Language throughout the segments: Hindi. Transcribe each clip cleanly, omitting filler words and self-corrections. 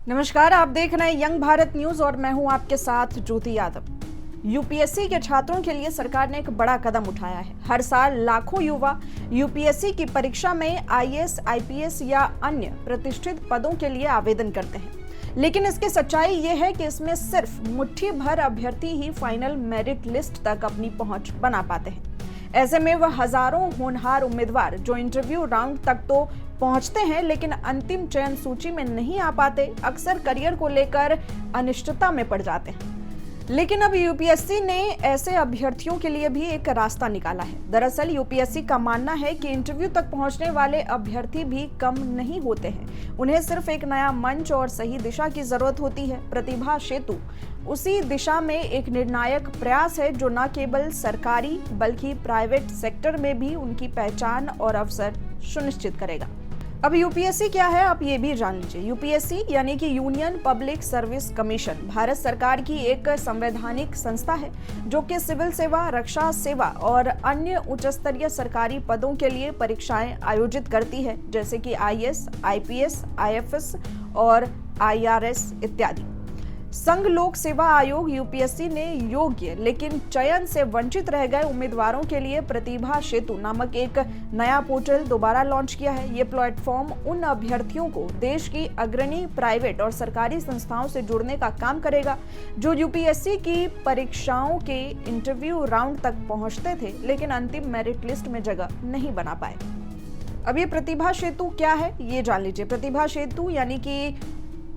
नमस्कार, आप देख रहे हैं यंग भारत न्यूज और मैं हूं आपके साथ ज्योति यादव। यूपीएससी के छात्रों के लिए सरकार ने एक बड़ा कदम उठाया है। हर साल लाखों युवा यूपीएससी की परीक्षा में आईएएस, आईपीएस या अन्य प्रतिष्ठित पदों के लिए आवेदन करते हैं, लेकिन इसकी सच्चाई ये है कि इसमें सिर्फ मुट्ठी भर अभ्यर्थी ही फाइनल मेरिट लिस्ट तक अपनी पहुंच बना पाते हैं। ऐसे में वह हजारों होनहार उम्मीदवार जो इंटरव्यू राउंड तक तो पहुंचते हैं लेकिन अंतिम चयन सूची में नहीं आ पाते, अक्सर करियर को लेकर अनिश्चितता में पड़ जाते हैं। लेकिन अब यूपीएससी ने ऐसे अभ्यर्थियों के लिए भी एक रास्ता निकाला है। दरअसल यूपीएससी का मानना है कि इंटरव्यू तक पहुंचने वाले अभ्यर्थी भी कम नहीं होते हैं, उन्हें सिर्फ एक नया मंच और सही दिशा की जरूरत होती है। प्रतिभा सेतु उसी दिशा में एक निर्णायक प्रयास है जो न केवल सरकारी बल्कि प्राइवेट सेक्टर में भी उनकी पहचान और अवसर सुनिश्चित करेगा। अब यूपीएससी क्या है, आप ये भी जान लीजिए। यूपीएससी यानी कि union public service commission Bharat सरकार की एक संवैधानिक संस्था है जो कि सिविल सेवा, रक्षा सेवा और अन्य उच्च स्तरीय सरकारी पदों के लिए परीक्षाएं आयोजित करती है, जैसे कि आईएएस, आईपीएस, आईएफएस और आईआरएस इत्यादि। संघ लोक सेवा आयोग यूपीएससी ने योग्य लेकिन चयन से वंचित रह गए उम्मीदवारों के लिए प्रतिभा सेतु नामक एक नया पोर्टल दोबारा लॉन्च किया है। ये प्लेटफॉर्म उन अभ्यर्थियों को देश की अग्रणी प्राइवेट और सरकारी संस्थाओं से जुड़ने का काम करेगा जो यूपीएससी की परीक्षाओं के इंटरव्यू राउंड तक पहुंचते थे लेकिन अंतिम मेरिट लिस्ट में जगह नहीं बना पाए। अब ये प्रतिभा सेतु क्या है, ये जान लीजिए। प्रतिभा सेतु यानी कि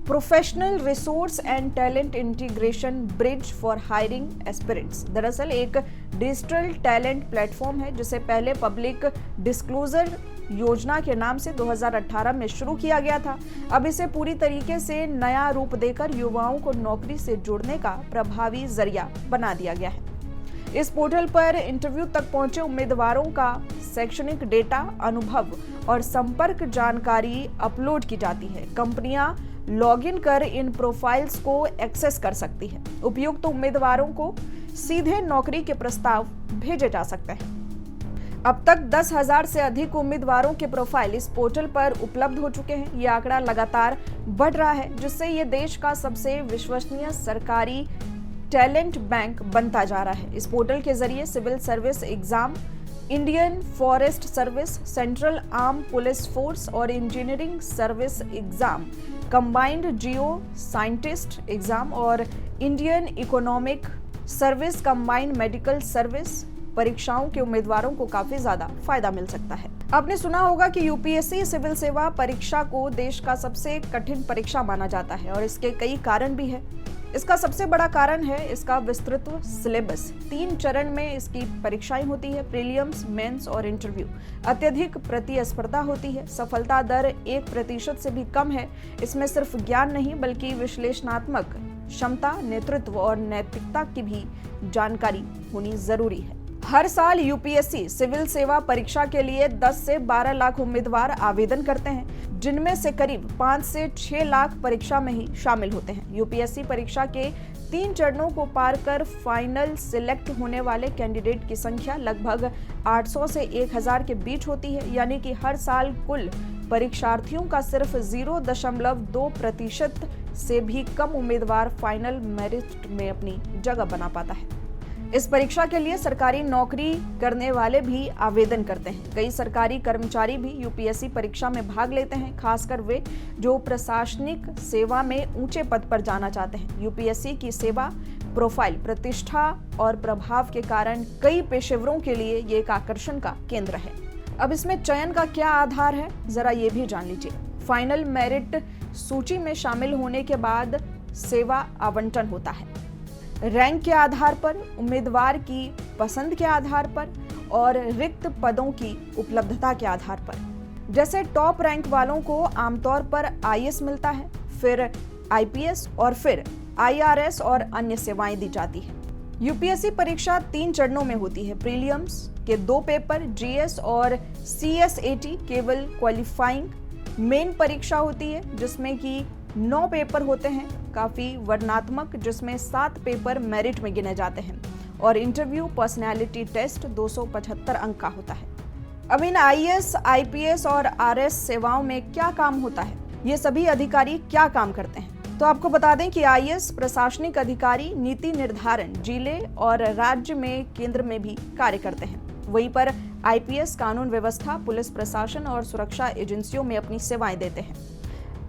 professional resource and talent integration bridge for hiring aspirants दरअसल एक डिजिटल टैलेंट प्लेटफॉर्म है जिसे पहले पब्लिक डिस्क्लोजर योजना के नाम से 2018 में शुरू किया गया था। अब इसे पूरी तरीके से नया रूप देकर युवाओं को नौकरी से जोड़ने का प्रभावी जरिया बना दिया गया है। इस पोर्टल पर इंटरव्यू तक पहुंचे उम्मीदवारों का शैक्षणिक डेटा, अनुभव और संपर्क जानकारी अपलोड की जाती है। कंपनियां लॉगिन कर इन प्रोफाइल्स को एक्सेस कर सकती है। उपयुक्त उम्मीदवारों को सीधे नौकरी के प्रस्ताव भेजे जा सकते हैं। अब तक 10,000 से अधिक उम्मीदवारों के प्रोफाइल इस पोर्टल पर उपलब्ध हो चुके हैं। ये आंकड़ा लगातार बढ़ रहा है जिससे ये देश का सबसे विश्वसनीय सरकारी टैलेंट बैंक बनता जा रहा है। इस पोर्टल के जरिए civil service exam, Indian forest service, central arm police force और engineering service exam, combined geo scientist exam और Indian economic service combined medical service परीक्षाओं के उम्मीदवारों को काफी ज्यादा फायदा मिल सकता है। आपने सुना होगा कि यूपीएससी सिविल सेवा परीक्षा को देश का सबसे कठिन परीक्षा माना जाता है और इसके कई कारण भी है। इसका सबसे बड़ा कारण है इसका विस्तृत सिलेबस। 3 चरण में इसकी परीक्षाएं होती है, प्रीलिम्स, मेंस और इंटरव्यू। अत्यधिक प्रतिस्पर्धा होती है। सफलता दर 1% से भी कम है। इसमें सिर्फ ज्ञान नहीं बल्कि विश्लेषणात्मक क्षमता, नेतृत्व और नैतिकता की भी जानकारी होनी जरूरी है। हर साल यूपीएससी सिविल सेवा परीक्षा के लिए 10 से 12 लाख उम्मीदवार आवेदन करते हैं, जिनमें से करीब 5 से 6 लाख परीक्षा में ही शामिल होते हैं। यूपीएससी परीक्षा के 3 चरणों को पार कर फाइनल सिलेक्ट होने वाले कैंडिडेट की संख्या लगभग 800 से 1000 के बीच होती है, यानी कि हर साल कुल परीक्षार्थियों का सिर्फ 0.2% से भी कम उम्मीदवार फाइनल मेरिट में अपनी जगह बना पाता है। इस परीक्षा के लिए सरकारी नौकरी करने वाले भी आवेदन करते हैं। कई सरकारी कर्मचारी भी यूपीएससी परीक्षा में भाग लेते हैं, खासकर वे जो प्रशासनिक सेवा में ऊंचे पद पर जाना चाहते हैं। यूपीएससी की सेवा प्रोफाइल, प्रतिष्ठा और प्रभाव के कारण कई पेशेवरों के लिए ये एक आकर्षण का केंद्र है। अब इसमें चयन का क्या आधार है, जरा ये भी जान लीजिए। फाइनल मेरिट सूची में शामिल होने के बाद सेवा आवंटन होता है, रैंक के आधार पर, उम्मीदवार की पसंद के आधार पर और रिक्त पदों की उपलब्धता के आधार पर। जैसे टॉप रैंक वालों को आमतौर पर आईएएस मिलता है, फिर आईपीएस और फिर आईआरएस और अन्य सेवाएं दी जाती है। यूपीएससी परीक्षा 3 चरणों में होती है। प्रीलिम्स के 2 पेपर, जीएस और सीएसएटी केवल क्वालिफाइंग। मेन परीक्षा होती है जिसमें कि 9 पेपर होते हैं, काफी वर्णनात्मक, जिसमें 7 पेपर मेरिट में गिने जाते हैं और इंटरव्यू पर्सनैलिटी टेस्ट 275 अंक का होता है। अब इन आईएएस, आईपीएस और आरएस सेवाओं में क्या काम होता है, ये सभी अधिकारी क्या काम करते हैं, तो आपको बता दें कि आईएएस प्रशासनिक अधिकारी नीति निर्धारण जिले और राज्य में केंद्र में भी कार्य करते हैं। वहीं पर आईपीएस कानून व्यवस्था, पुलिस प्रशासन और सुरक्षा एजेंसियों में अपनी सेवाएं देते हैं।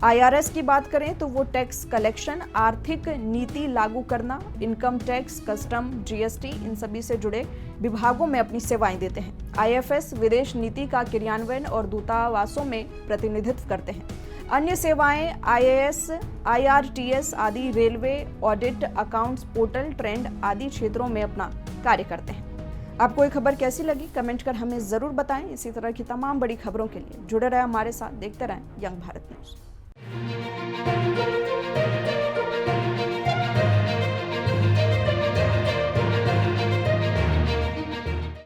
आईआरएस की बात करें तो वो टैक्स कलेक्शन, आर्थिक नीति लागू करना, इनकम टैक्स, कस्टम, जीएसटी, इन सभी से जुड़े विभागों में अपनी सेवाएं देते हैं। आईएफएस विदेश नीति का क्रियान्वयन और दूतावासों में प्रतिनिधित्व करते हैं। अन्य सेवाएं आईएएस, आईआरटीएस आदि railway, audit, accounts, portal, trend आदि क्षेत्रों में अपना कार्य करते हैं। आपको ये खबर कैसी लगी कमेंट कर हमें जरूर बताएं। इसी तरह की तमाम बड़ी खबरों के लिए जुड़े रहें हमारे साथ, देखते रहें यंग भारत न्यूज।